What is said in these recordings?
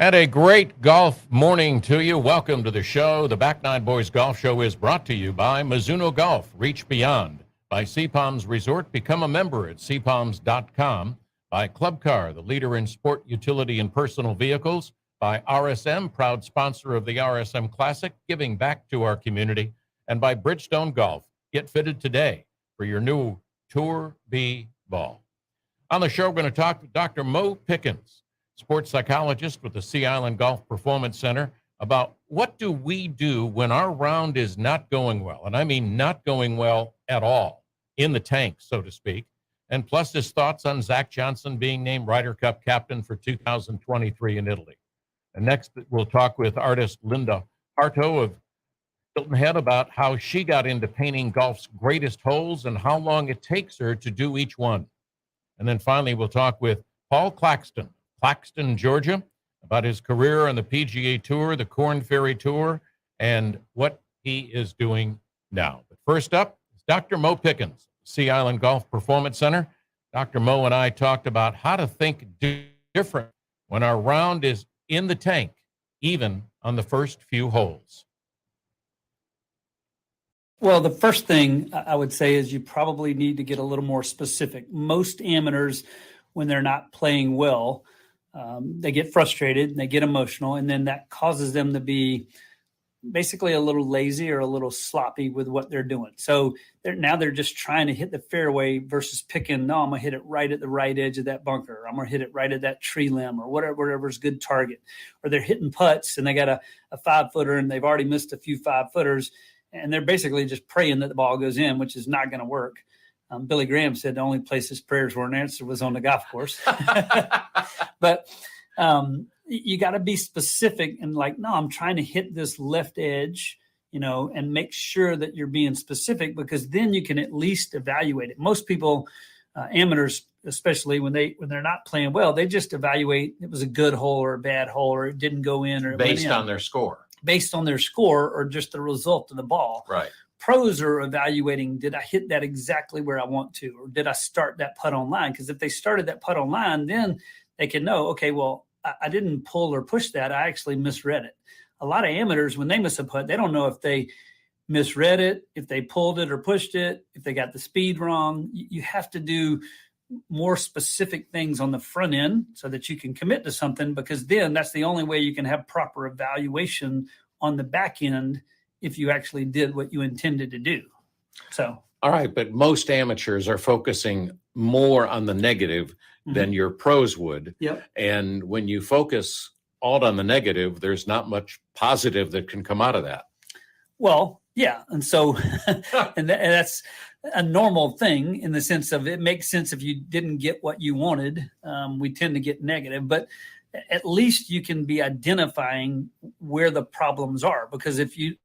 And a great golf morning to you. Welcome to the show. The Back Nine Boys Golf Show is brought to you by Mizuno Golf. Reach beyond. By Sea Palms Resort. Become a member at seapalms.com. By Club Car, the leader in sport, utility, and personal vehicles. By RSM, proud sponsor of the RSM Classic, giving back to our community. And by Bridgestone Golf. Get fitted today for your new Tour B ball. On the show, we're going to talk with Dr. Mo Pickens, sports psychologist with the Sea Island Golf Performance Center, about what do we do when our round is not going well, and I mean not going well at all, in the tank, so to speak, and plus his thoughts on Zach Johnson being named Ryder Cup captain for 2023 in Italy. And next, we'll talk with artist Linda Harto of Hilton Head about how she got into painting golf's greatest holes and how long it takes her to do each one. And then finally, we'll talk with Paul Claxton, Georgia, about his career on the PGA Tour, the Korn Ferry Tour, and what he is doing now. But first up is Dr. Mo Pickens, Sea Island Golf Performance Center. Dr. Mo and I talked about how to think different when our round is in the tank, even on the first few holes. Well, the first thing I would say is you probably need to get a little more specific. Most amateurs, when they're not playing well, they get frustrated and they get emotional, and then that causes them to be basically a little lazy or a little sloppy with what they're doing. So they're just trying to hit the fairway versus picking, no, I'm going to hit it right at the right edge of that bunker. I'm going to hit it right at that tree limb or whatever's good target. Or they're hitting putts and they got a 5-footer and they've already missed a few 5-footers. And they're basically just praying that the ball goes in, which is not going to work. Billy Graham said the only place his prayers weren't answered was on the golf course. But you got to be specific and like, no, I'm trying to hit this left edge, and make sure that you're being specific, because then you can at least evaluate it. Most people, amateurs, especially when they're not playing well, they just evaluate it was a good hole or a bad hole, or it didn't go in, or based on their score. Based on their score or just the result of the ball. Right. Pros are evaluating, did I hit that exactly where I want to, or did I start that putt on line? Because if they started that putt on line, then they can know, okay, well, I didn't pull or push that. I actually misread it. A lot of amateurs, when they miss a putt, they don't know if they misread it, if they pulled it or pushed it, if they got the speed wrong. You have to do more specific things on the front end so that you can commit to something, because then that's the only way you can have proper evaluation on the back end if you actually did what you intended to do. So, all right, but most amateurs are focusing more on the negative than your pros would. Yep. And when you focus all on the negative, there's not much positive that can come out of that. Well, yeah. And so, and that's a normal thing in the sense of it makes sense if you didn't get what you wanted. We tend to get negative, but at least you can be identifying where the problems are, because if you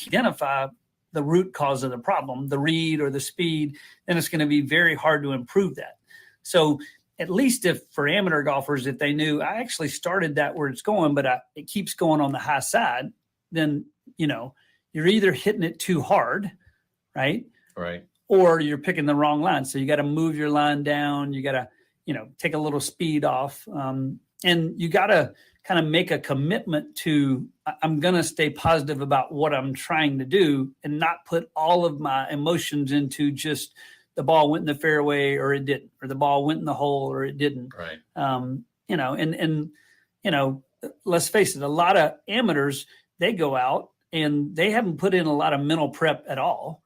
identify the root cause of the problem, the read or the speed, then it's going to be very hard to improve that. So at least if for amateur golfers, if they knew I actually started that where it's going, but it keeps going on the high side, then, you're either hitting it too hard, right? Right. Or you're picking the wrong line. So you got to move your line down. You got to, take a little speed off. And you got to kind of make a commitment to, I'm going to stay positive about what I'm trying to do and not put all of my emotions into just the ball went in the fairway or it didn't, or the ball went in the hole or it didn't. Right. Let's face it, a lot of amateurs, they go out and they haven't put in a lot of mental prep at all.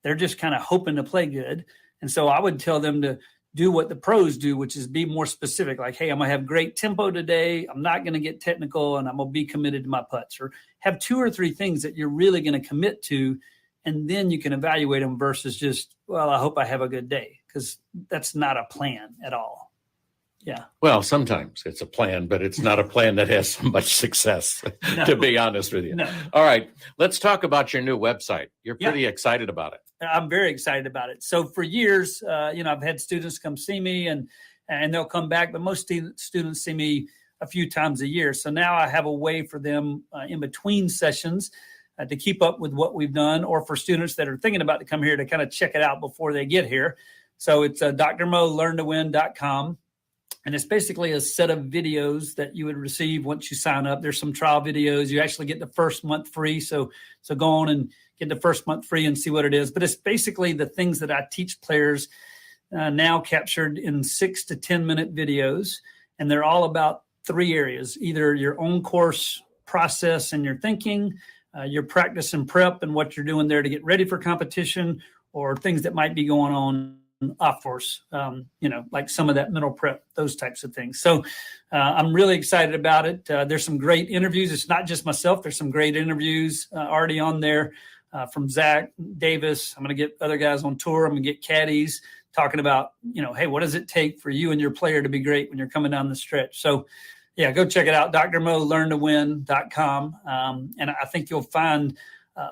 They're just kind of hoping to play good. And so I would tell them to do what the pros do, which is be more specific. Like, hey, I'm going to have great tempo today. I'm not going to get technical, and I'm going to be committed to my putts. Or have 2 or 3 things that you're really going to commit to, and then you can evaluate them versus just, well, I hope I have a good day, because that's not a plan at all. Yeah. Well, sometimes it's a plan, but it's not a plan that has so much success, to be honest with you. No. All right. Let's talk about your new website. You're pretty excited about it. I'm very excited about it. So for years, I've had students come see me and they'll come back, but most students see me a few times a year. So now I have a way for them in between sessions to keep up with what we've done, or for students that are thinking about to come here to kind of check it out before they get here. So it's drmollearntowin.com. And it's basically a set of videos that you would receive once you sign up. There's some trial videos. You actually get the first month free. So go on and get the first month free and see what it is. But it's basically the things that I teach players now captured in 6 to 10 minute videos. And they're all about 3 areas: either your own course process and your thinking, your practice and prep and what you're doing there to get ready for competition, or things that might be going on off course, like some of that mental prep, those types of things. So I'm really excited about it. There's some great interviews. It's not just myself. There's some great interviews already on there from Zach Davis. I'm going to get other guys on tour. I'm going to get caddies talking about, hey, what does it take for you and your player to be great when you're coming down the stretch? So yeah, go check it out, drmolearntowin.com. And I think you'll find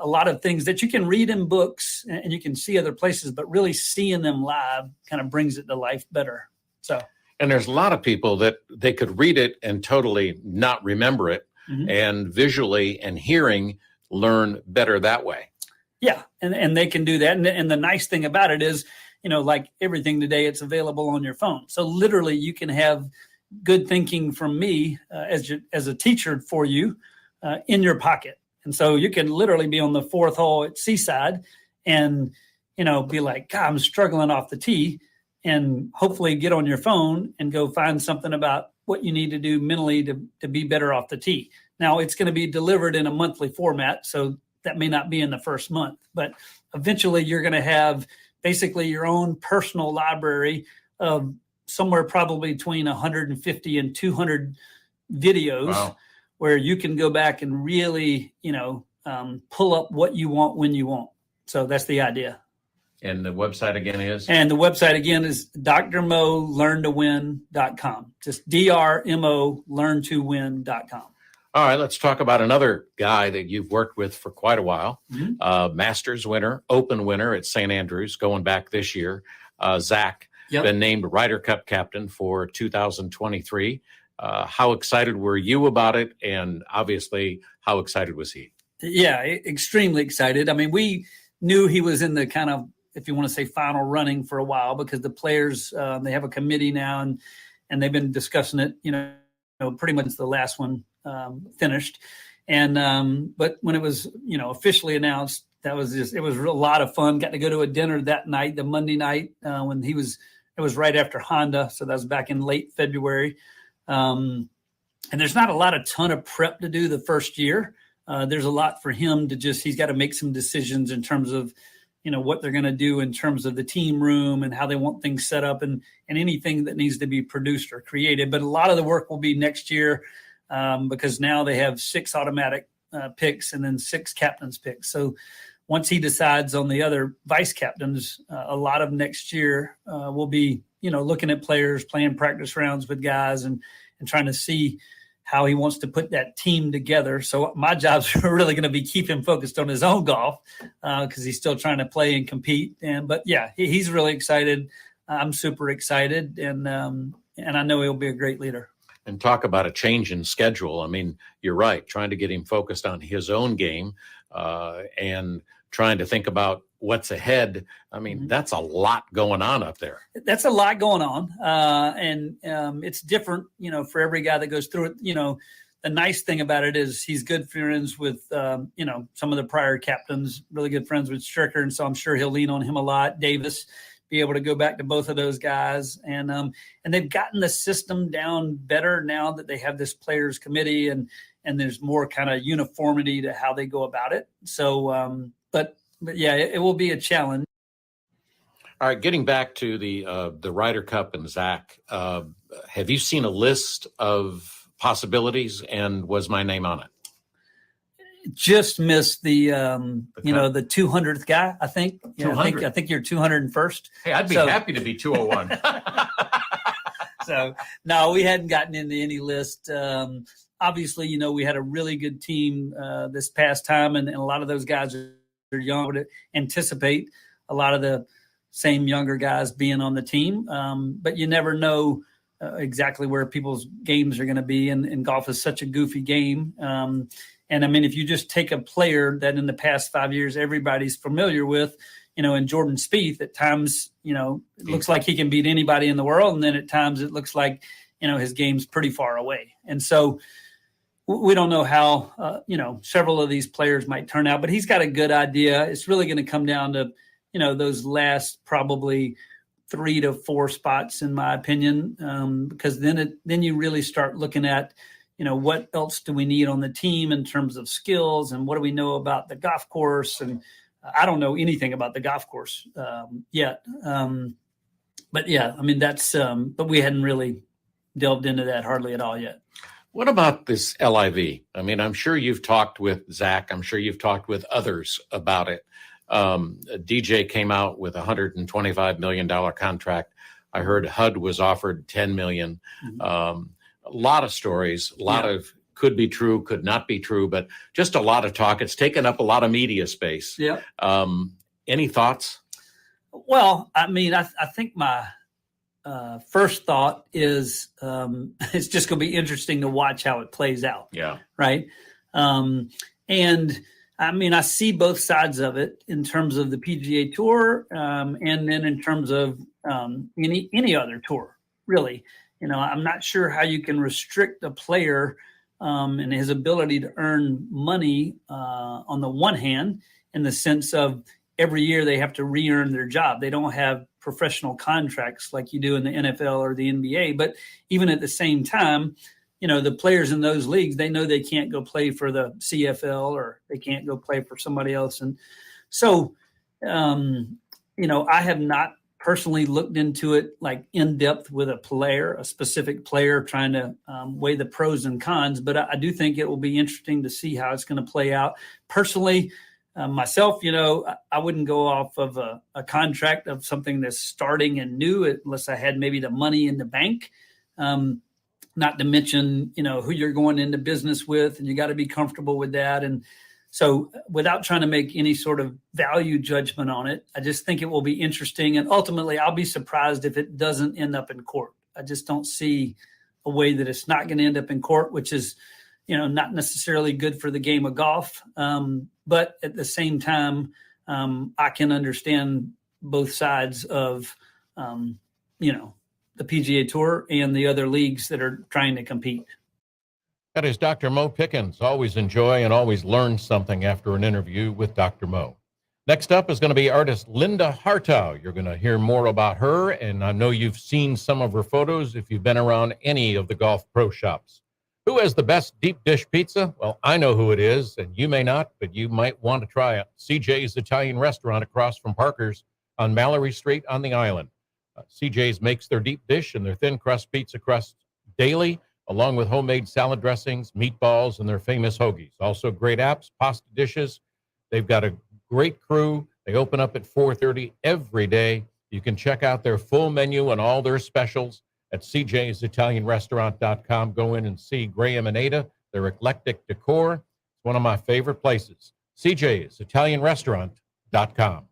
a lot of things that you can read in books and you can see other places, but really seeing them live kind of brings it to life better. So, and there's a lot of people that they could read it and totally not remember it, and visually and hearing learn better that way. Yeah, and they can do that. And the nice thing about it is, like everything today, it's available on your phone. So literally you can have good thinking from me as a teacher for you in your pocket. And so you can literally be on the 4th hole at Seaside and, be like, God, I'm struggling off the tee, and hopefully get on your phone and go find something about what you need to do mentally to be better off the tee. Now, it's going to be delivered in a monthly format, so that may not be in the first month, but eventually you're going to have basically your own personal library of somewhere probably between 150 and 200 videos. Wow. Where you can go back and really, pull up what you want when you want. So that's the idea. And the website again is? And the website again is drmolearntowin.com. Just DRMO learntowin.com. All right, let's talk about another guy that you've worked with for quite a while. Masters winner, Open winner at St. Andrews, going back this year. Zach, been named Ryder Cup captain for 2023. How excited were you about it? And obviously, how excited was he? Yeah, extremely excited. I mean, we knew he was in the kind of, if you want to say, final running for a while, because the players, they have a committee now and they've been discussing it, pretty much the last one finished. And, but when it was, officially announced, it was a lot of fun. Got to go to a dinner that night, the Monday night, when it was right after Honda. So that was back in late February. And there's not a ton of prep to do the first year. There's a lot for him to he's got to make some decisions in terms of, what they're going to do in terms of the team room and how they want things set up and anything that needs to be produced or created. But a lot of the work will be next year because now they have 6 automatic picks and then 6 captains picks. So once he decides on the other vice captains, a lot of next year will be, looking at players, playing practice rounds with guys and trying to see how he wants to put that team together. So my job's really going to be keep him focused on his own golf because he's still trying to play and compete. But yeah, he's really excited. I'm super excited. And I know he'll be a great leader. And talk about a change in schedule. I mean, you're right, trying to get him focused on his own game and trying to think about what's ahead. I mean, that's a lot going on up there. That's a lot going on. And it's different, for every guy that goes through it. The nice thing about it is he's good friends with, some of the prior captains, really good friends with Stricker. And so I'm sure he'll lean on him a lot. Davis, be able to go back to both of those guys. And they've gotten the system down better now that they have this players committee and there's more kind of uniformity to how they go about it. So, but yeah, it will be a challenge. All right, getting back to the Ryder Cup and Zach, have you seen a list of possibilities, and was my name on it? Just missed the 200th guy, I think. I think you're 201st. Hey, I'd be happy to be 201. So no, we hadn't gotten into any list. Obviously, we had a really good team this past time, and a lot of those guys are young. I would anticipate a lot of the same younger guys being on the team. But you never know exactly where people's games are going to be. And golf is such a goofy game. And I mean, if you just take a player that in the past 5 years everybody's familiar with, and Jordan Spieth at times, it looks like he can beat anybody in the world. And then at times it looks like, his game's pretty far away. And so we don't know how, several of these players might turn out, but he's got a good idea. It's really going to come down to, those last probably 3 to 4 spots, in my opinion, because then you really start looking at, what else do we need on the team in terms of skills, and what do we know about the golf course? And I don't know anything about the golf course yet. But yeah, I mean, but we hadn't really delved into that hardly at all yet. What about this LIV? I mean, I'm sure you've talked with Zach. I'm sure you've talked with others about it. DJ came out with a $125 million contract. I heard HUD was offered $10 million. A lot of stories, a lot of could be true, could not be true, but just a lot of talk. It's taken up a lot of media space. Yeah. Any thoughts? Well, I mean, I think my first thought is it's just going to be interesting to watch how it plays out. Yeah. Right. And I mean, I see both sides of it in terms of the PGA Tour, and then in terms of any other tour, really. I'm not sure how you can restrict a player and his ability to earn money on the one hand, in the sense of every year they have to re-earn their job. They don't have professional contracts like you do in the NFL or the NBA. But even at the same time, the players in those leagues, they know they can't go play for the CFL or they can't go play for somebody else. And so, I have not personally looked into it like in depth with a specific player, trying to weigh the pros and cons. But I do think it will be interesting to see how it's going to play out. Personally, myself, I wouldn't go off of a contract of something that's starting and new unless I had maybe the money in the bank. Not to mention, who you're going into business with, and you got to be comfortable with that. And so without trying to make any sort of value judgment on it, I just think it will be interesting. And ultimately, I'll be surprised if it doesn't end up in court. I just don't see a way that it's not going to end up in court, which is, not necessarily good for the game of golf. But at the same time, I can understand both sides of, the PGA Tour and the other leagues that are trying to compete. That is Dr. Mo Pickens. Always enjoy and always learn something after an interview with Dr. Mo. Next up is going to be artist Linda Hartow. You're going to hear more about her, and I know you've seen some of her photos if you've been around any of the golf pro shops. Who has the best deep dish pizza? Well, I know who it is, and you may not, but you might want to try it. CJ's Italian Restaurant across from Parker's on Mallory Street on the island. CJ's makes their deep dish and their thin crust pizza crust daily, along with homemade salad dressings, meatballs, and their famous hoagies. Also great apps, pasta dishes. They've got a great crew. They open up at 4:30 every day. You can check out their full menu and all their specials at cjsitalianrestaurant.com. Go in and see Graham and Ada, their eclectic decor. It's one of my favorite places. cjsitalianrestaurant.com.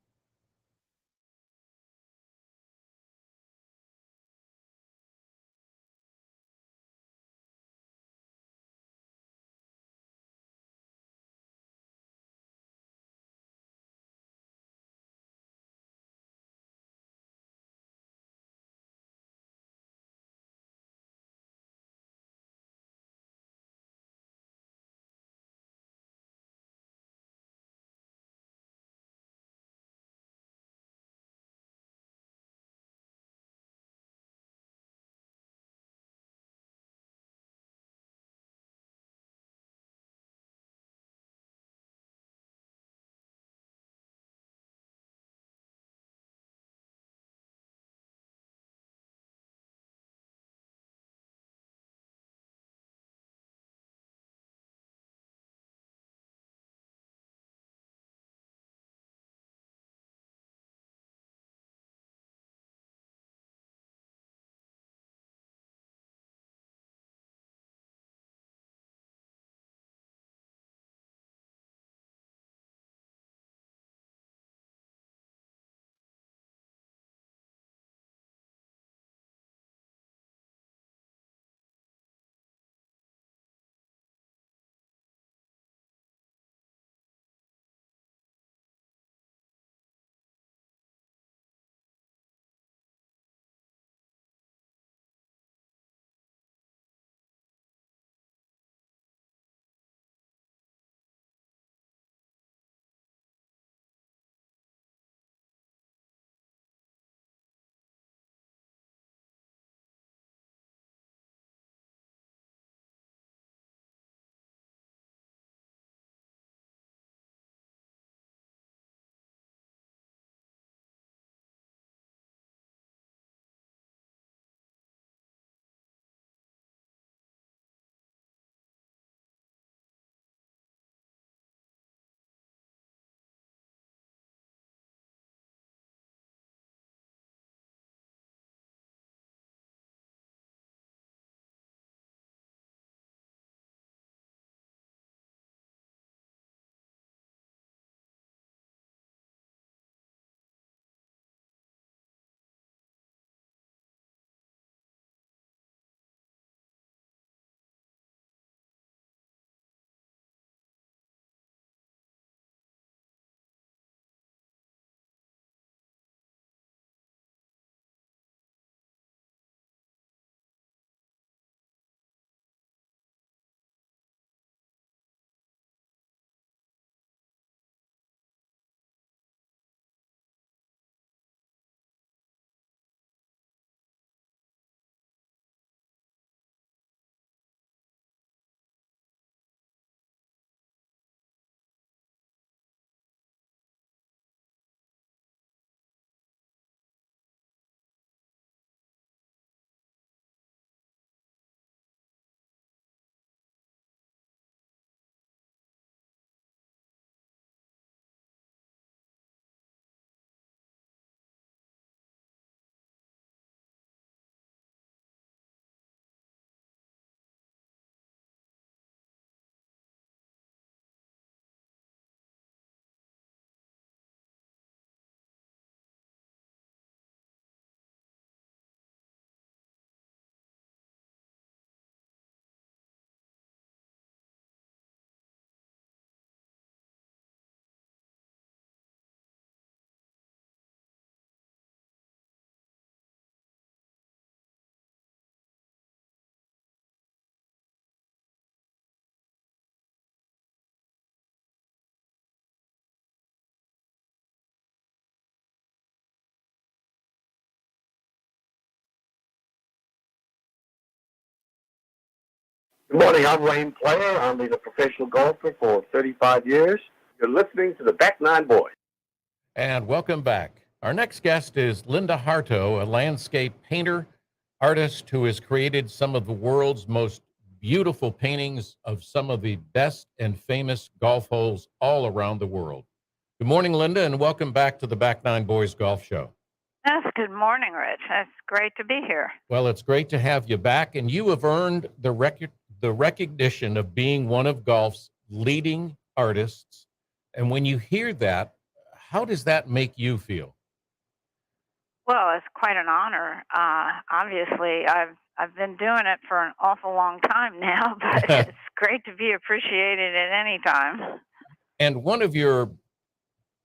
Good morning. I'm Wayne Player. I'm been a professional golfer for 35 years. You're listening to the Back Nine Boys. And welcome back. Our next guest is Linda Harto, a landscape painter, artist who has created some of the world's most beautiful paintings of some of the best and famous golf holes all around the world. Good morning, Linda, and welcome back to the Back Nine Boys Golf Show. Yes, good morning, Rich. It's great to be here. Well, it's great to have you back, and you have earned the recognition of being one of golf's leading artists. And when you hear that, how does that make you feel? Well, it's quite an honor. Obviously, I've been doing it for an awful long time now, but it's great to be appreciated at any time. And one of your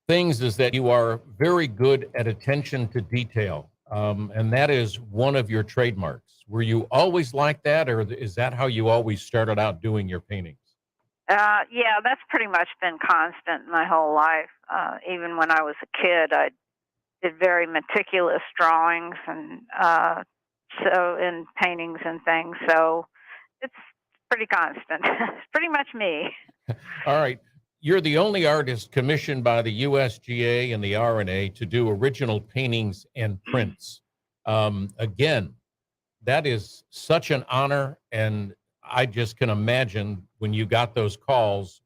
things is that you are very good at attention to detail, and that is one of your trademarks. Were you always like that, or is that how you always started out doing your paintings? Yeah, that's pretty much been constant my whole life. Even when I was a kid, I did very meticulous drawings and so in paintings and things. So it's pretty constant. It's pretty much me. All right. You're the only artist commissioned by the USGA and the R&A to do original paintings and prints. Again, that is such an honor, and I just can imagine when you got those calls,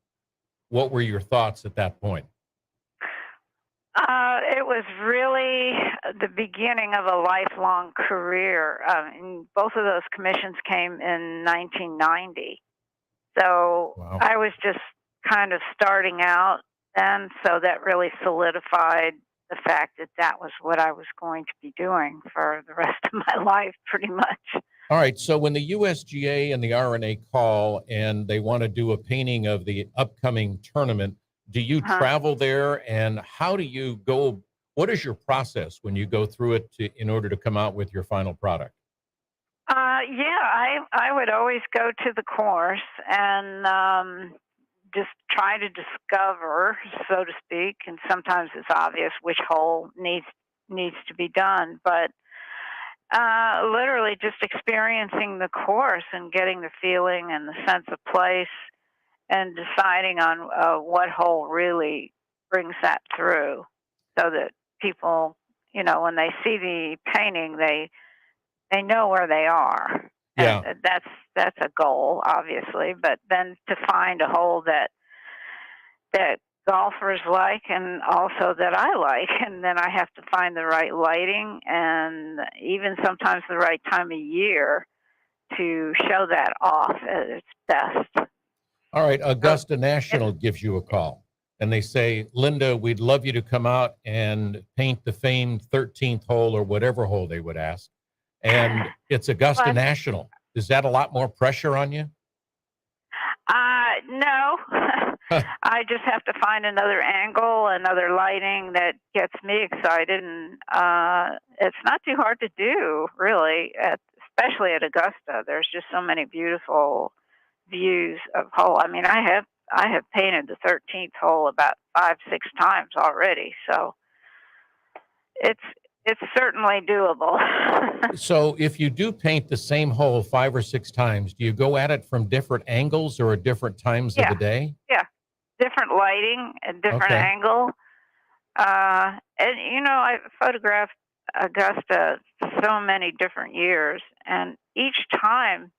what were your thoughts at that point? It was really the beginning of a lifelong career. And both of those commissions came in 1990. So Wow. I was just kind of starting out then. So that really solidified the fact that that was what I was going to be doing for the rest of my life, pretty much. All right. So when the USGA and the R&A call and they want to do a painting of the upcoming tournament, do you travel there, and how do you go? What is your process when you go through it in order to come out with your final product? Yeah, I would always go to the course and just try to discover, so to speak. And sometimes it's obvious which hole needs to be done, but literally just experiencing the course and getting the feeling and the sense of place and deciding on what hole really brings that through, so that people, when they see the painting, they know where they are. Yeah. And that's a goal, obviously. But then to find a hole that golfers like and also that I like, and then I have to find the right lighting and even sometimes the right time of year to show that off at its best. All right. Augusta National gives you a call, and they say, Linda, we'd love you to come out and paint the famed 13th hole or whatever hole they would ask. And it's Augusta National. Is that a lot more pressure on you? No. I just have to find another angle, another lighting that gets me excited. And it's not too hard to do, really, especially at Augusta. There's just so many beautiful views of hole. I mean, I have painted the 13th hole about 5-6 times already. So it's certainly doable. So if you do paint the same hole 5 or 6 times, do you go at it from different angles or at different times of the day? Yeah, different lighting, a different angle. And, I photographed Augusta so many different years, and each time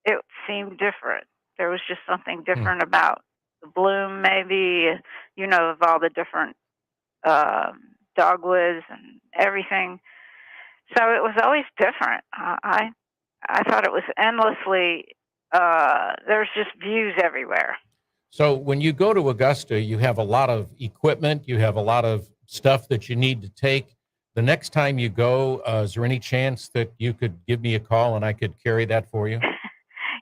it seemed different. There was just something different about the bloom, maybe, of all the different dogwoods and everything. So it was always different. I thought it was endlessly, there's just views everywhere. So when you go to Augusta, you have a lot of equipment, you have a lot of stuff that you need to take. The next time you go, is there any chance that you could give me a call and I could carry that for you?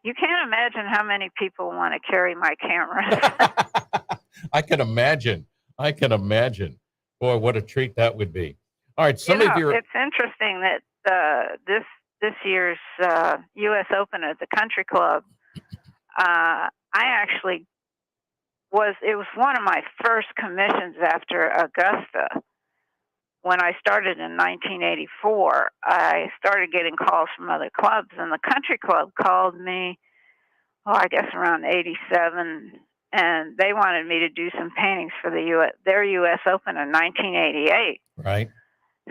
You can't imagine how many people want to carry my cameras. I can imagine. Boy, what a treat that would be. All right, It's interesting that this year's U.S. Open at the Country Club, I actually it was one of my first commissions after Augusta. When I started in 1984, I started getting calls from other clubs, and the Country Club called me I guess around 87, and they wanted me to do some paintings for their U.S. Open in 1988. Right.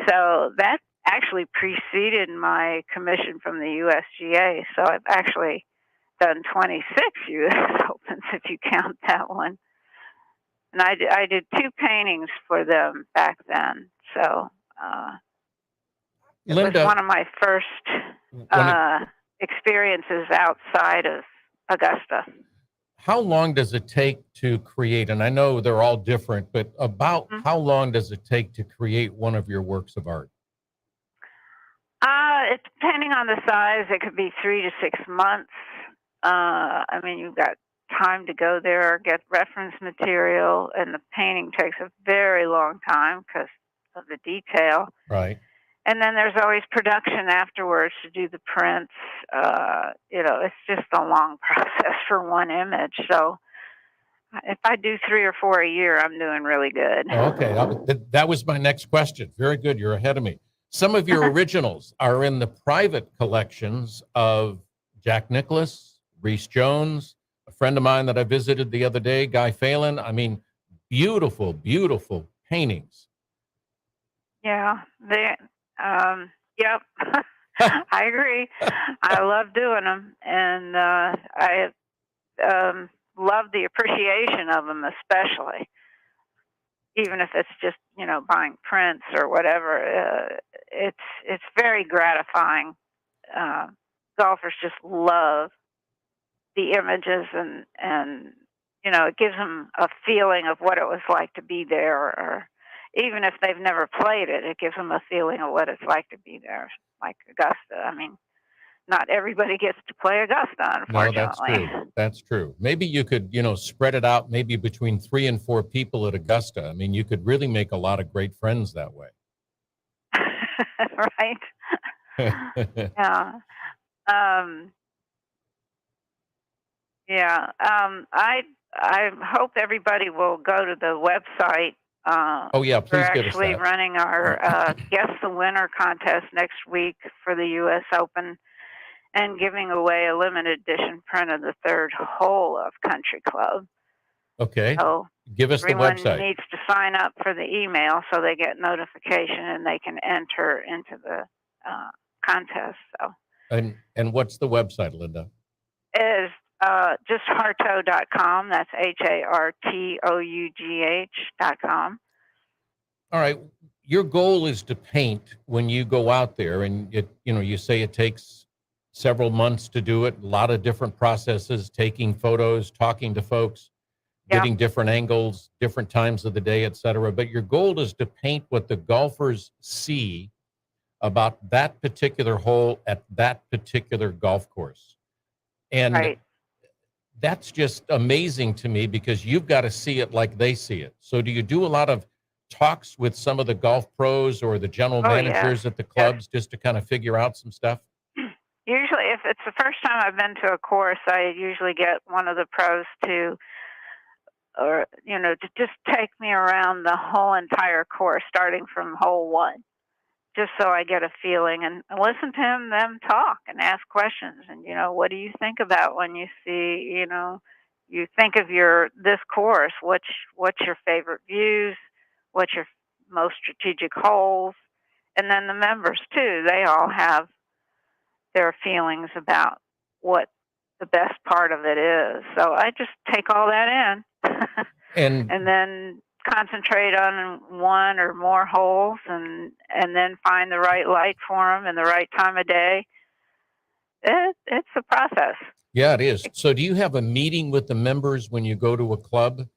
So that actually preceded my commission from the USGA. So I've actually done 26 U.S. Opens if you count that one. And I did 2 paintings for them back then. So it was Linda, one of my first when it- experiences outside of Augusta. how long does it take to create, and I know they're all different, but about Mhm. how long does it take to create one of your works of art? It's depending on the size. It could be 3 to 6 months. I mean, you've got time to go there, get reference material, and the painting takes a very long time because of the detail. Right. And then there's always production afterwards to do the prints. It's just a long process for one image. So if I do 3 or 4 a year, I'm doing really good. Okay. That was my next question. Very good. You're ahead of me. Some of your originals are in the private collections of Jack Nicklaus, Rhys Jones, a friend of mine that I visited the other day, Guy Phelan. I mean, beautiful, beautiful paintings. Yeah, yep. I agree. I love doing them, and I love the appreciation of them, especially. Even if it's just buying prints or whatever, it's very gratifying. Golfers just love the images, and it gives them a feeling of what it was like to be there, or even if they've never played it, it gives them a feeling of what it's like to be there, like Augusta. I mean, not everybody gets to play Augusta, No, that's unfortunately. true. That's true. Maybe you could, spread it out maybe between 3 and 4 people at Augusta. I mean, you could really make a lot of great friends that way. Right? Yeah. Yeah. I hope everybody will go to the website. Oh, yeah, We're please give us actually that. running our Guess the Winner contest next week for the U.S. Open, and giving away a limited edition print of the 3rd hole of Country Club. Okay. So Give us the everyone website. needs to sign up for the email so they get notification and they can enter into the contest. So And what's the website, Linda? it is just hartough.com. That's HARTOUGH.com. All right. Your goal is to paint when you go out there, and you say it takes several months to do it, a lot of different processes, taking photos, talking to folks, Yeah. getting different angles, different times of the day, et cetera. But your goal is to paint what the golfers see about that particular hole at that particular golf course. And Right. that's just amazing to me because you've got to see it like they see it. So do you do a lot of talks with some of the golf pros or the general Oh, managers yes. at the clubs just to kind of figure out some stuff? Usually, if it's the first time I've been to a course, I usually get one of the pros to just take me around the whole entire course, starting from hole 1, just so I get a feeling and listen to them talk and ask questions. And, what do you think about when you see, you think of this course, what's your favorite views? What's your most strategic holes? And then the members too, they all have their feelings about what the best part of it is. So I just take all that in And and then concentrate on one or more holes, and then find the right light for them and the right time of day. It's a process. yeah, it is. So do you have a meeting with the members when you go to a club?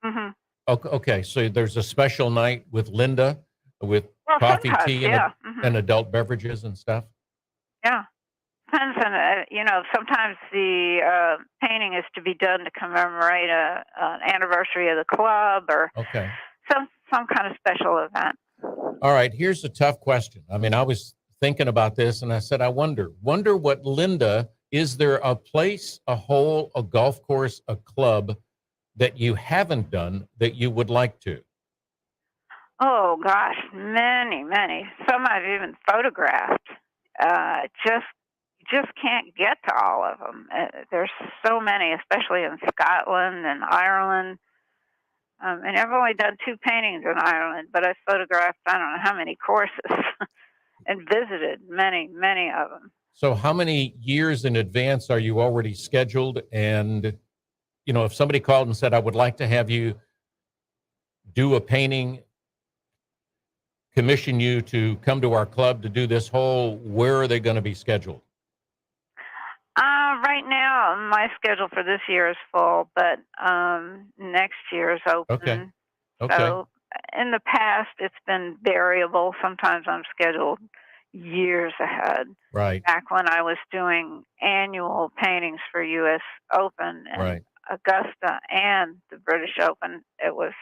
Hmm. Okay. So there's a special night with Linda with Well, coffee, sometimes, tea, yeah. Mhm. and adult beverages and stuff. Yeah. Depends on, sometimes the painting is to be done to commemorate an anniversary of the club, or Okay. some kind of special event. All right. Here's a tough question. I mean, I was thinking about this and I said, I wonder what Linda, is there a place, a hole, a golf course, a club that you haven't done that you would like to? Oh gosh, many, many. Some I've even photographed. Just just can't get to all of them. There's so many, especially in Scotland and Ireland. And I've only done 2 paintings in Ireland, but I photographed I don't know how many courses and visited many, many of them. So how many years in advance are you already scheduled? And, if somebody called and said, I would like to have you do a painting, commission you to come to our club to do this whole, where are they going to be scheduled? Right now, my schedule for this year is full, but next year is open. Okay. Okay. So in the past, it's been variable. Sometimes I'm scheduled years ahead. Right. Back when I was doing annual paintings for U.S. Open and Right. Augusta and the British Open, it was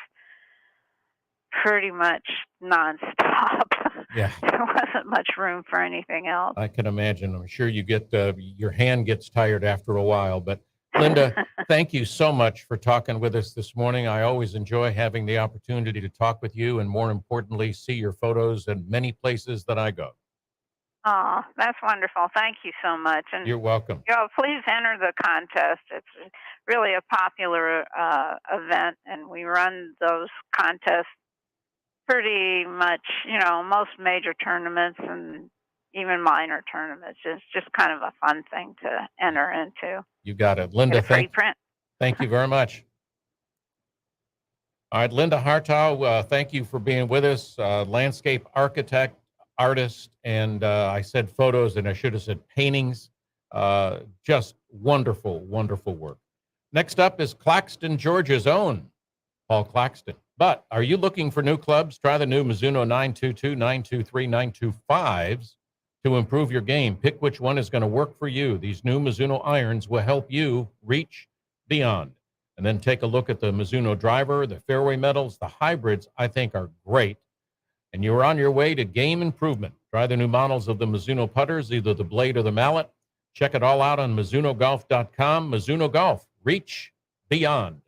pretty much nonstop. Yeah. There wasn't much room for anything else. I can imagine. I'm sure you get your hand gets tired after a while. But Linda, thank you so much for talking with us this morning. I always enjoy having the opportunity to talk with you, and more importantly, see your photos in many places that I go. Oh, that's wonderful. Thank you so much. And You're welcome. please enter the contest. It's really a popular event, and we run those contests pretty much, most major tournaments and even minor tournaments. It's just kind of a fun thing to enter into. You got it. Get Linda, a free print. thank you very much. All right, Linda Hartow, thank you for being with us. Landscape architect, artist, and I said photos, and I should have said paintings. Just wonderful, wonderful work. Next up is Claxton, Georgia's own Paul Claxton. But are you looking for new clubs? Try the new Mizuno 922, 923, 925s to improve your game. Pick which one is going to work for you. These new Mizuno irons will help you reach beyond. And then take a look at the Mizuno driver, the fairway metals, the hybrids, I think are great. And you're on your way to game improvement. Try the new models of the Mizuno putters, either the blade or the mallet. Check it all out on MizunoGolf.com. Mizuno Golf, reach beyond.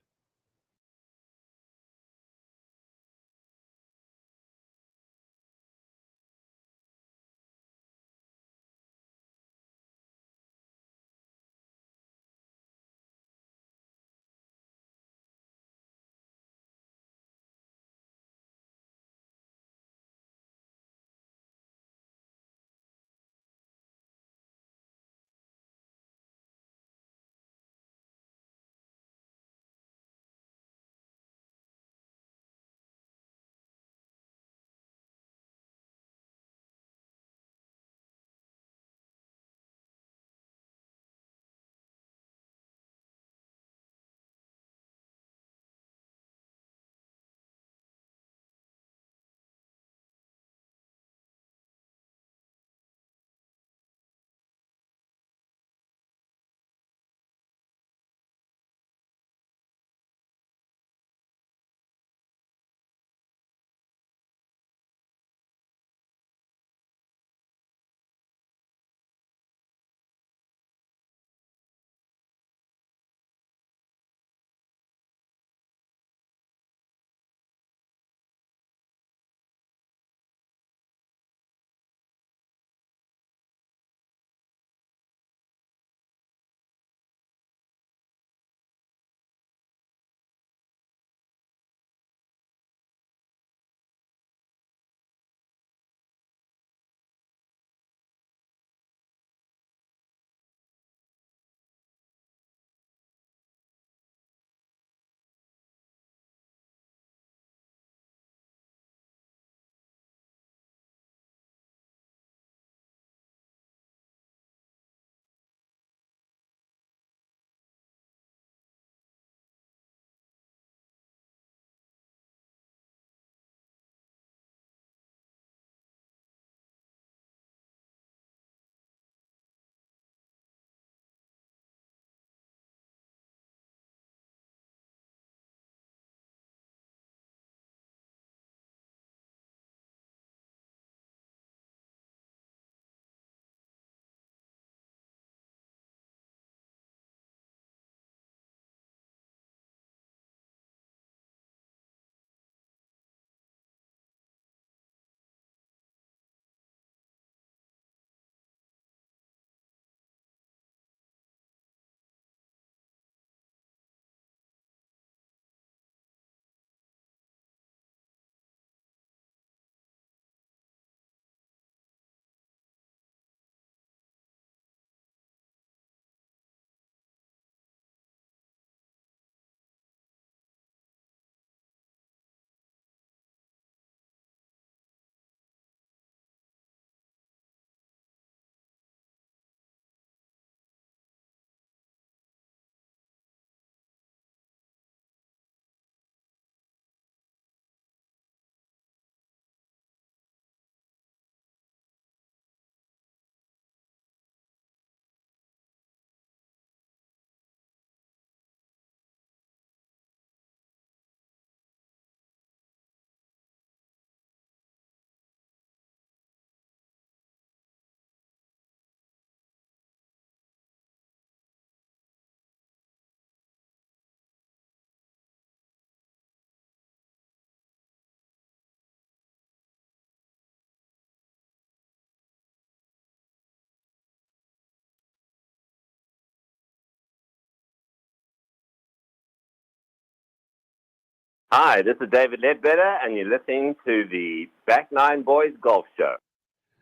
Hi, this is David Ledbetter, and you're listening to the Back Nine Boys Golf Show.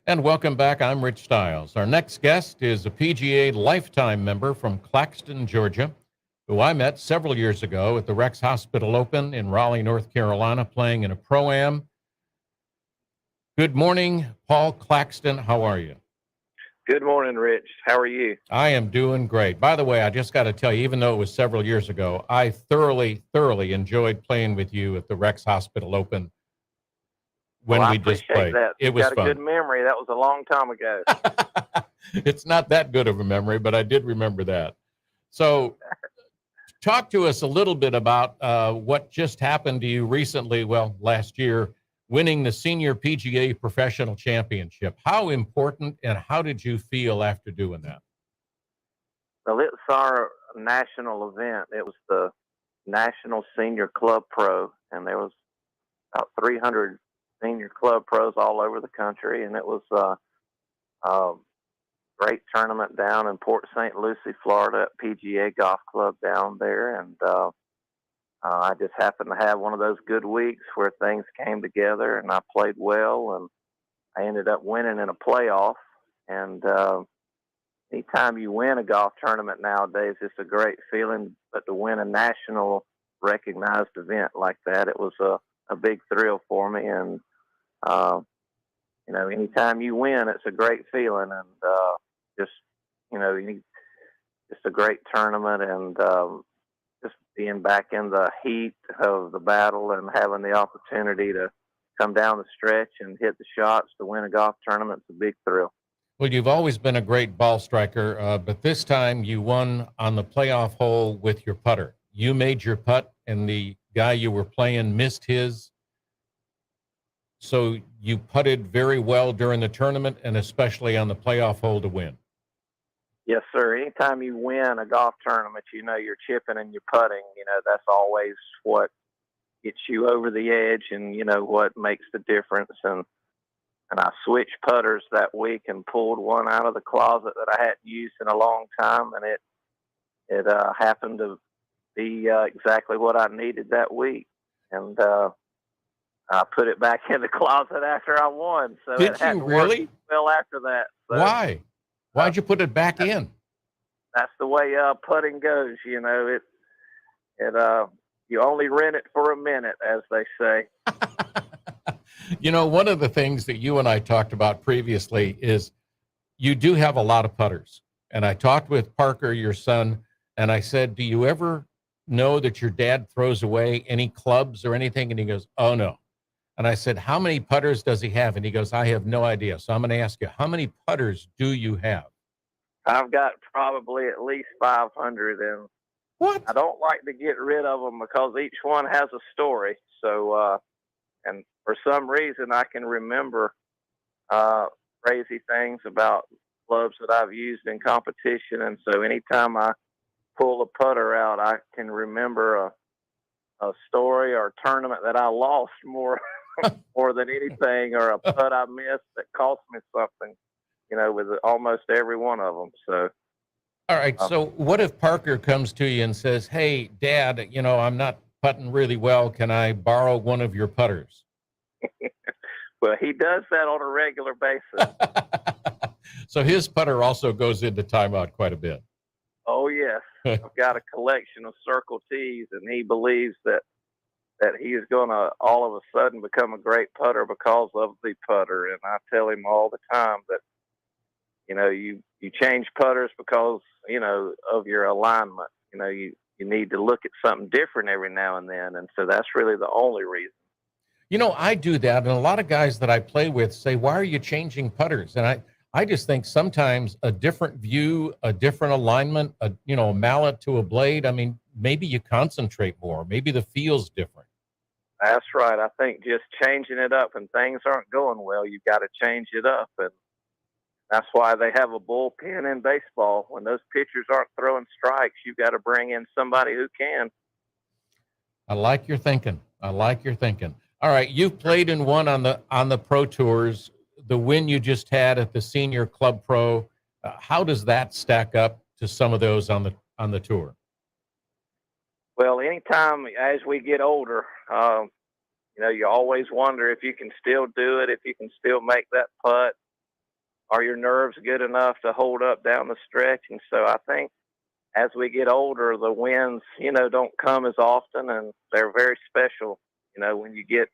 And welcome back. I'm Rich Stiles. Our next guest is a PGA lifetime member from Claxton, Georgia, who I met several years ago at the Rex Hospital Open in Raleigh, North Carolina, playing in a Pro-Am. Good morning, Paul Claxton. How are you? Good morning, Rich. How are you? I am doing great. By the way, I just got to tell you, even though it was several years ago, I thoroughly enjoyed playing with you at the Rex Hospital Open when we just played. That. It was got fun. A good memory. That was a long time ago. It's not that good of a memory, but I did remember that. So talk to us a little bit about what just happened to you recently, well, last year, winning the Senior PGA Professional Championship. How important and how did you feel after doing that? Well, it's our national event. It was the National Senior Club Pro, and there was about 300 senior club pros all over the country, and it was a great tournament down in Port St. Lucie, Florida, at PGA Golf Club down there, and I just happened to have one of those good weeks where things came together, and I played well, and I ended up winning in a playoff. And anytime you win a golf tournament nowadays, it's a great feeling. But to win a national recognized event like that, it was a big thrill for me. And anytime you win, it's a great feeling, and just a great tournament, and just being back in the heat of the battle and having the opportunity to come down the stretch and hit the shots to win a golf tournament is a big thrill. Well, you've always been a great ball striker, but this time you won on the playoff hole with your putter. You made your putt, and the guy you were playing missed his. So you putted very well during the tournament, and especially on the playoff hole to win. Yes, sir. Anytime you win a golf tournament, you're chipping and you're putting. That's always what gets you over the edge, and what makes the difference. And I switched putters that week and pulled one out of the closet that I hadn't used in a long time, and it happened to be exactly what I needed that week. And I put it back in the closet after I won. So did you really? Well, after that. So, why? Why'd you put it back in? That's the way putting goes. You only rent it for a minute, as they say. One of the things that you and I talked about previously is you do have a lot of putters. And I talked with Parker, your son, and I said, do you ever know that your dad throws away any clubs or anything? And he goes, oh, no. And I said, how many putters does he have? And he goes, I have no idea. So I'm going to ask you, how many putters do you have? I've got probably at least 500. And what? I don't like to get rid of them because each one has a story. So, and for some reason, I can remember crazy things about clubs that I've used in competition. And so anytime I pull a putter out, I can remember a story or a tournament that I lost more than anything, or a putt I missed that cost me something, with almost every one of them. So, all right. So what if Parker comes to you and says, hey, Dad, I'm not putting really well. Can I borrow one of your putters? Well, he does that on a regular basis. So his putter also goes into timeout quite a bit. Oh, yes. I've got a collection of Circle T's, and he believes that he is going to all of a sudden become a great putter because of the putter. And I tell him all the time that, you change putters because, of your alignment. You need to look at something different every now and then. And so that's really the only reason. I do that. And a lot of guys that I play with say, why are you changing putters? And I just think sometimes a different view, a different alignment, a mallet to a blade. I mean, maybe you concentrate more. Maybe the feel's different. That's right. I think just changing it up when things aren't going well, you've got to change it up. And that's why they have a bullpen in baseball. When those pitchers aren't throwing strikes, you've got to bring in somebody who can. I like your thinking. All right. You've played and won on the pro tours. The win you just had at the Senior Club Pro, how does that stack up to some of those on the tour? Well, anytime as we get older, you always wonder if you can still do it, if you can still make that putt. Are your nerves good enough to hold up down the stretch? And so I think as we get older, the wins, don't come as often, and they're very special. When you get,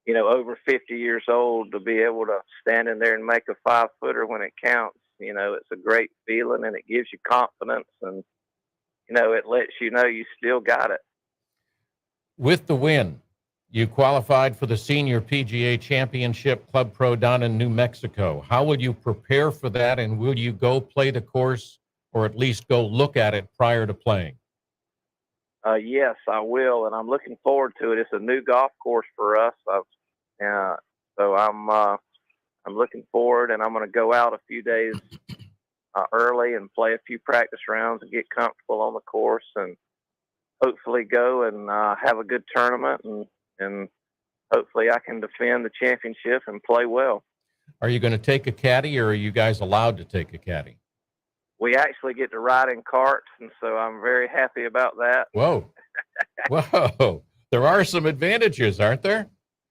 over 50 years old, to be able to stand in there and make a 5-footer when it counts, it's a great feeling, and it gives you confidence, and, it lets you know you still got it. With the win, you qualified for the Senior PGA Championship Club Pro down in New Mexico. How will you prepare for that, and will you go play the course or at least go look at it prior to playing? Yes, I will, and I'm looking forward to it. It's a new golf course for us, so I'm looking forward, and I'm going to go out a few days early and play a few practice rounds and get comfortable on the course, and hopefully go and have a good tournament, and hopefully I can defend the championship and play well. Are you going to take a caddy, or are you guys allowed to take a caddy? We actually get to ride in carts, and so I'm very happy about that. Whoa. Whoa. There are some advantages, aren't there?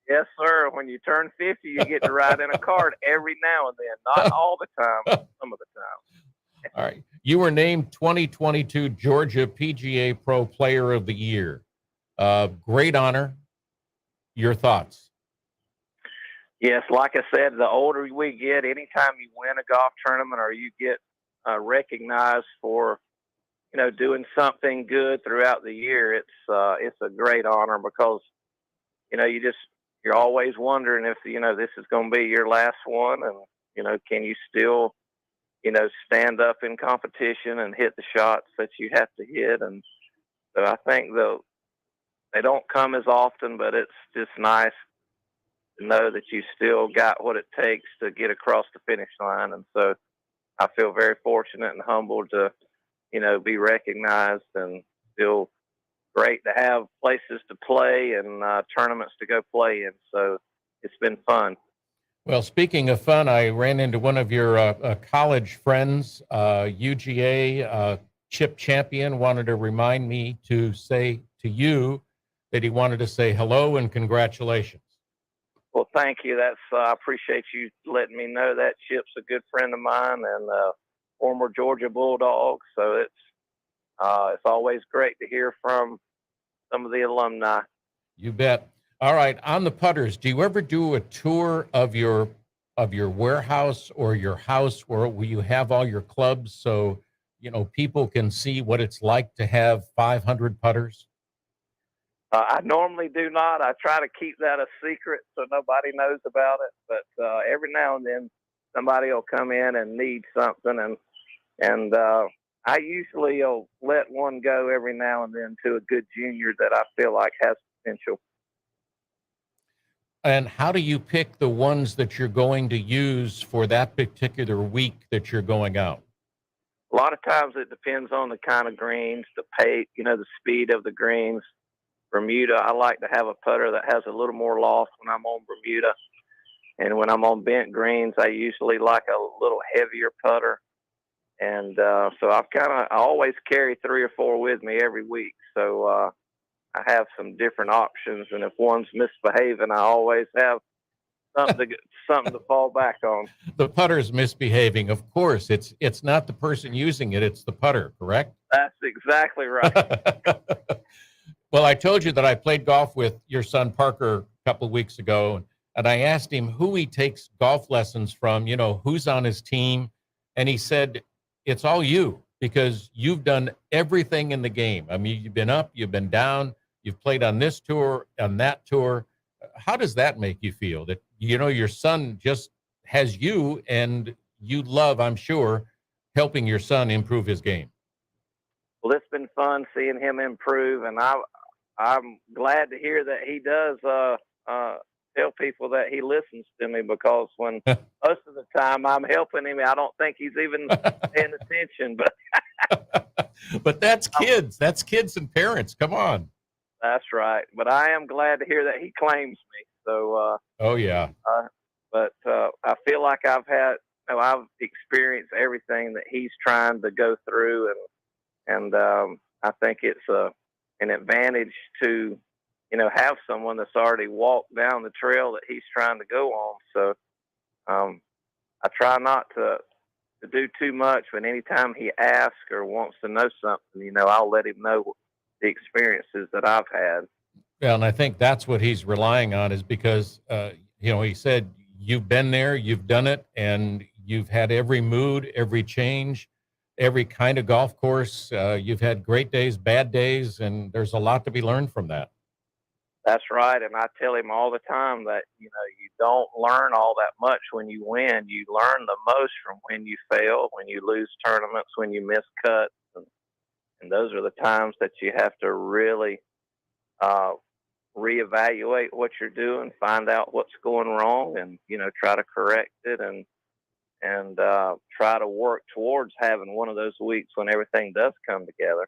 Yes, sir. When you turn 50, you get to ride in a cart every now and then. Not all the time, but some of the time. All right. You were named 2022 Georgia PGA Pro Player of the Year. Great honor. Your thoughts? Yes, like I said, the older we get, anytime you win a golf tournament or you get recognized for, doing something good throughout the year, it's a great honor, because, you're always wondering if, this is going to be your last one, and, can you still, stand up in competition and hit the shots that you have to hit. And so I think they don't come as often, but it's just nice to know that you still got what it takes to get across the finish line. And so I feel very fortunate and humbled to, be recognized, and feel great to have places to play and tournaments to go play in. So it's been fun. Well, speaking of fun, I ran into one of your college friends, UGA chip champion, wanted to remind me to say to you that he wanted to say hello and congratulations. Well, thank you. I appreciate you letting me know that. Chip's a good friend of mine and former Georgia Bulldog. So it's always great to hear from some of the alumni. You bet. All right, on the putters, do you ever do a tour of your warehouse or your house where you have all your clubs so people can see what it's like to have 500 putters? I normally do not. I try to keep that a secret so nobody knows about it. But every now and then somebody will come in and need something, and I usually will let one go every now and then to a good junior that I feel like has potential. And how do you pick the ones that you're going to use for that particular week that you're going out? A lot of times it depends on the kind of greens, the pace, the speed of the greens. Bermuda, I like to have a putter that has a little more loft when I'm on Bermuda. And when I'm on bent greens, I usually like a little heavier putter. And so I always carry 3 or 4 with me every week. So I have some different options, and if one's misbehaving, I always have something to fall back on. The putter's misbehaving, of course. It's not the person using it; it's the putter. Correct? That's exactly right. Well, I told you that I played golf with your son Parker a couple of weeks ago, and I asked him who he takes golf lessons from. Who's on his team, and he said it's all you, because you've done everything in the game. I mean, you've been up, you've been down. You've played on this tour, on that tour. How does that make you feel that, your son just has you, and you love, I'm sure, helping your son improve his game? Well, it's been fun seeing him improve, and I'm glad to hear that he does tell people that he listens to me, because when most of the time I'm helping him, I don't think he's even paying attention. But that's kids. That's kids and parents. Come on. That's right. But I am glad to hear that he claims me. So, oh yeah. But I feel like I've experienced everything that he's trying to go through, and I think it's an advantage to, have someone that's already walked down the trail that he's trying to go on. So I try not to do too much, but anytime he asks or wants to know something, I'll let him know the experiences that I've had. Yeah, and I think that's what he's relying on is because, he said, you've been there, you've done it, and you've had every mood, every change, every kind of golf course. You've had great days, bad days, and there's a lot to be learned from that. That's right. And I tell him all the time that, you don't learn all that much when you win. You learn the most from when you fail, when you lose tournaments, when you miss cuts. And those are the times that you have to really reevaluate what you're doing, find out what's going wrong, and, try to correct it and try to work towards having one of those weeks when everything does come together.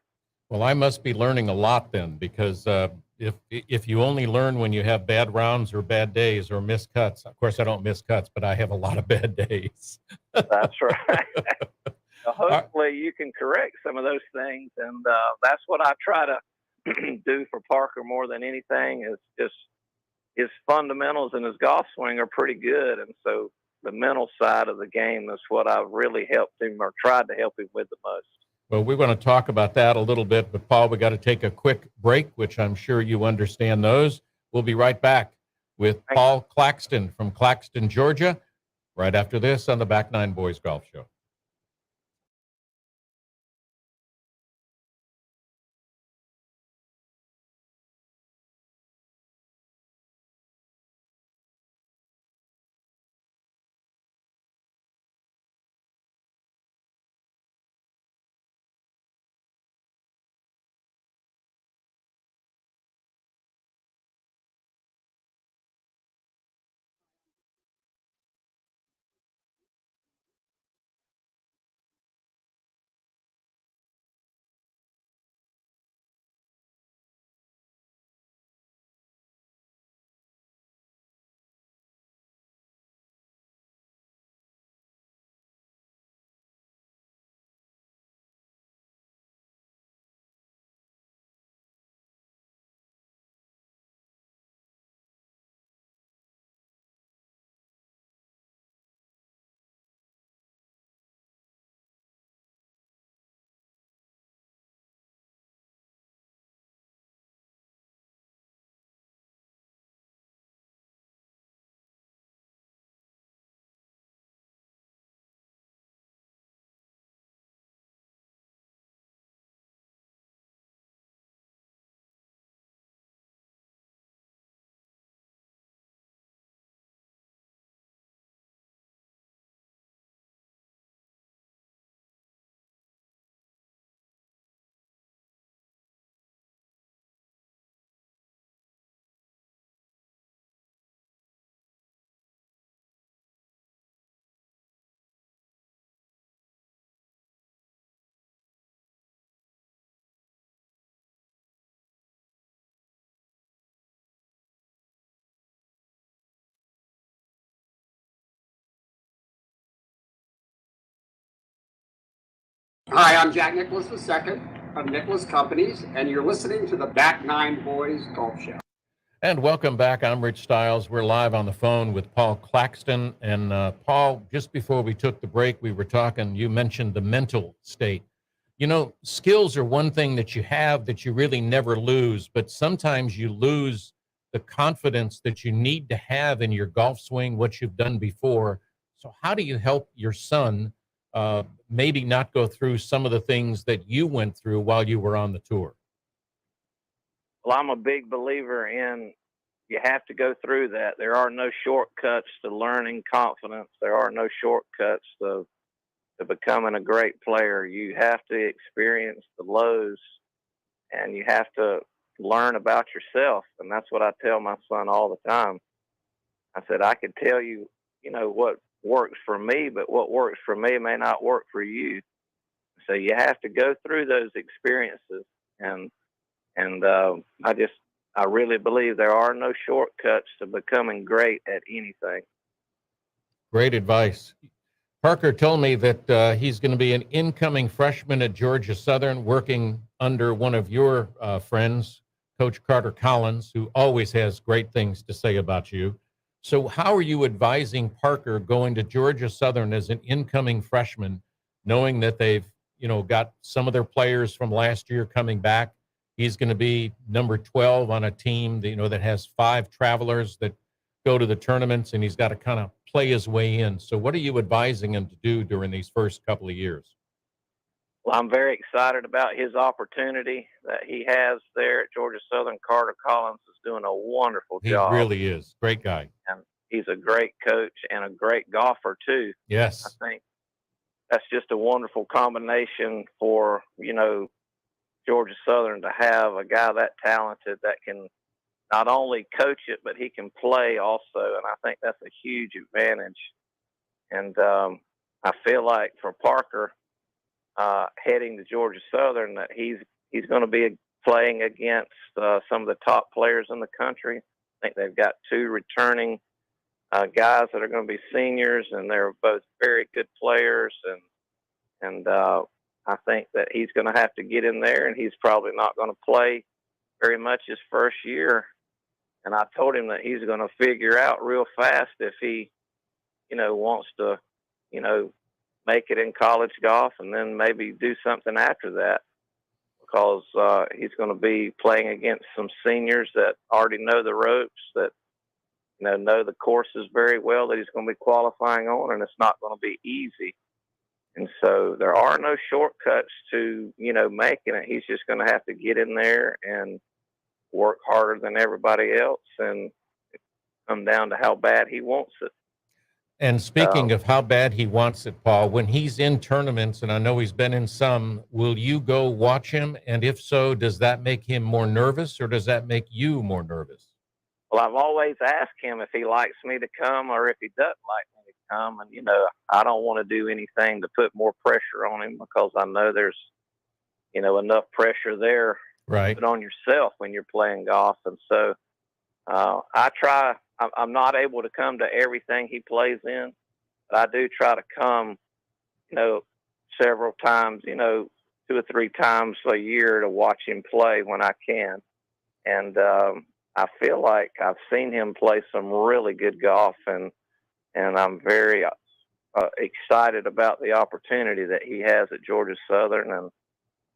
Well, I must be learning a lot then, because if you only learn when you have bad rounds or bad days or missed cuts, of course I don't miss cuts, but I have a lot of bad days. That's right. Hopefully you can correct some of those things, and that's what I try to do for Parker more than anything. Is just his fundamentals and his golf swing are pretty good, and so the mental side of the game is what I've really helped him or tried to help him with the most. Well, we're going to talk about that a little bit, but Paul, we got to take a quick break, which I'm sure you understand those. We'll be right back with Paul Claxton from Claxton, Georgia, right after this on the Back Nine Boys Golf Show. Hi, I'm Jack Nicklaus II of Nicklaus Companies, and you're listening to the Back Nine Boys Golf Show. And welcome back. I'm Rich Stiles. We're live on the phone with Paul Claxton. And Paul, just before we took the break, we were talking, you mentioned the mental state. Skills are one thing that you have that you really never lose, but sometimes you lose the confidence that you need to have in your golf swing, what you've done before. So how do you help your son maybe not go through some of the things that you went through while you were on the tour? Well, I'm a big believer in you have to go through that. There are no shortcuts to learning confidence. There are no shortcuts to becoming a great player. You have to experience the lows, and you have to learn about yourself. And that's what I tell my son all the time. I said, I could tell you, what works for me, but what works for me may not work for you. So you have to go through those experiences. And I really believe there are no shortcuts to becoming great at anything. Great advice. Parker told me that he's going to be an incoming freshman at Georgia Southern, working under one of your friends, Coach Carter Collins, who always has great things to say about you. So how are you advising Parker going to Georgia Southern as an incoming freshman, knowing that they've, got some of their players from last year coming back? He's going to be number 12 on a team that, that has 5 travelers that go to the tournaments, and he's got to kind of play his way in. So what are you advising him to do during these first couple of years? Well, I'm very excited about his opportunity that he has there at Georgia Southern. Carter Collins is doing a wonderful job. He really is. Great guy. And he's a great coach and a great golfer, too. Yes. I think that's just a wonderful combination for, Georgia Southern to have a guy that talented that can not only coach it, but he can play also. And I think that's a huge advantage. And I feel like for Parker, heading to Georgia Southern, that he's going to be playing against some of the top players in the country. I think they've got 2 returning guys that are going to be seniors, and they're both very good players. And I think that he's going to have to get in there, and he's probably not going to play very much his first year. And I told him that he's going to figure out real fast if he, wants to, make it in college golf and then maybe do something after that, because he's going to be playing against some seniors that already know the ropes, that, know the courses very well that he's going to be qualifying on, and it's not going to be easy. And so there are no shortcuts to, making it. He's just going to have to get in there and work harder than everybody else, and come down to how bad he wants it. And speaking of how bad he wants it, Paul, when he's in tournaments, and I know he's been in some, will you go watch him? And if so, does that make him more nervous, or does that make you more nervous? Well, I've always asked him if he likes me to come or if he doesn't like me to come. And, I don't want to do anything to put more pressure on him, because I know there's, enough pressure there right, put on yourself when you're playing golf. And so I'm not able to come to everything he plays in, but I do try to come, several times, 2 or 3 times a year to watch him play when I can. And I feel like I've seen him play some really good golf, and I'm very excited about the opportunity that he has at Georgia Southern,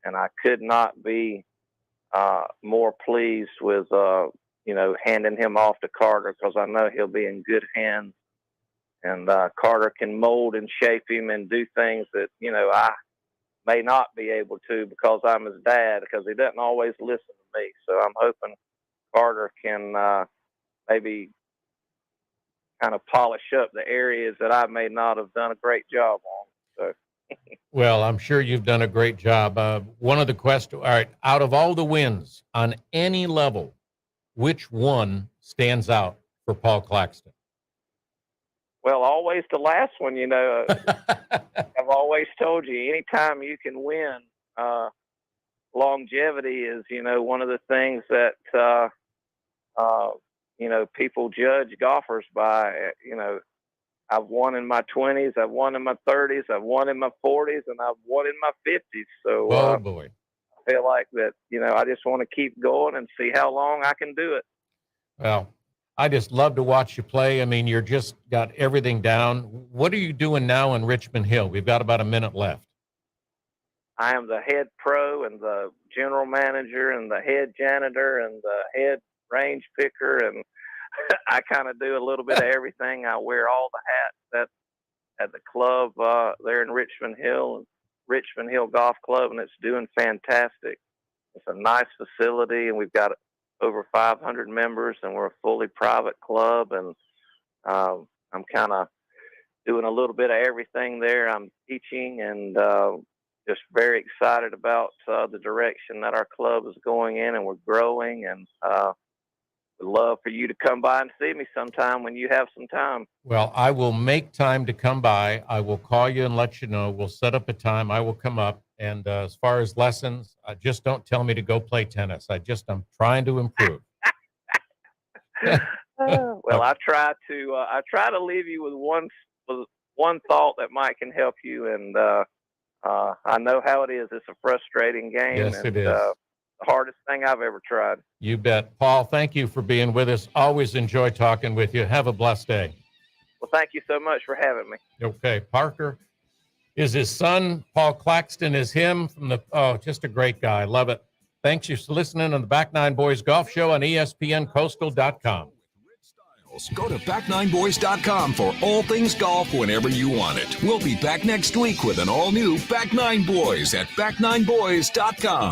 and I could not be more pleased with handing him off to Carter, because I know he'll be in good hands, and Carter can mold and shape him and do things that I may not be able to, because I'm his dad, because he doesn't always listen to me. So I'm hoping Carter can maybe kind of polish up the areas that I may not have done a great job on. So. Well, I'm sure you've done a great job. One of the questions, all right, out of all the wins on any level, which one stands out for Paul Claxton? Well, always the last one, I've always told you, anytime you can win, longevity is, one of the things that, people judge golfers by. I've won in my 20s, I've won in my 30s, I've won in my 40s, and I've won in my 50s. So, oh boy, I feel like that, I just want to keep going and see how long I can do it. Well, I just love to watch you play. I mean, you're just got everything down. What are you doing now in Richmond Hill? We've got about a minute left. I am the head pro and the general manager and the head janitor and the head range picker, and I kind of do a little bit of everything. I wear all the hats at the club there in Richmond Hill Golf Club, and it's doing fantastic. It's a nice facility, and we've got over 500 members, and we're a fully private club, and I'm kind of doing a little bit of everything there. I'm teaching, and just very excited about the direction that our club is going in, and we're growing, and would love for you to come by and see me sometime when you have some time. Well, I will make time to come by. I will call you and let you know. We'll set up a time. I will come up. And as far as lessons, just don't tell me to go play tennis. I'm trying to improve. Well, I try to leave you with one thought that might can help you. And I know how it is. It's a frustrating game. Yes, and, it is. The hardest thing I've ever tried. You bet. Paul, thank you for being with us. Always enjoy talking with you. Have a blessed day. Well, thank you so much for having me. Okay. Parker is his son. Paul Claxton is him from just a great guy. Love it. Thanks for listening on the Back Nine Boys Golf Show on ESPNCoastal.com. Go to back9boys.com for all things golf whenever you want it. We'll be back next week with an all-new Back Nine Boys at back9boys.com.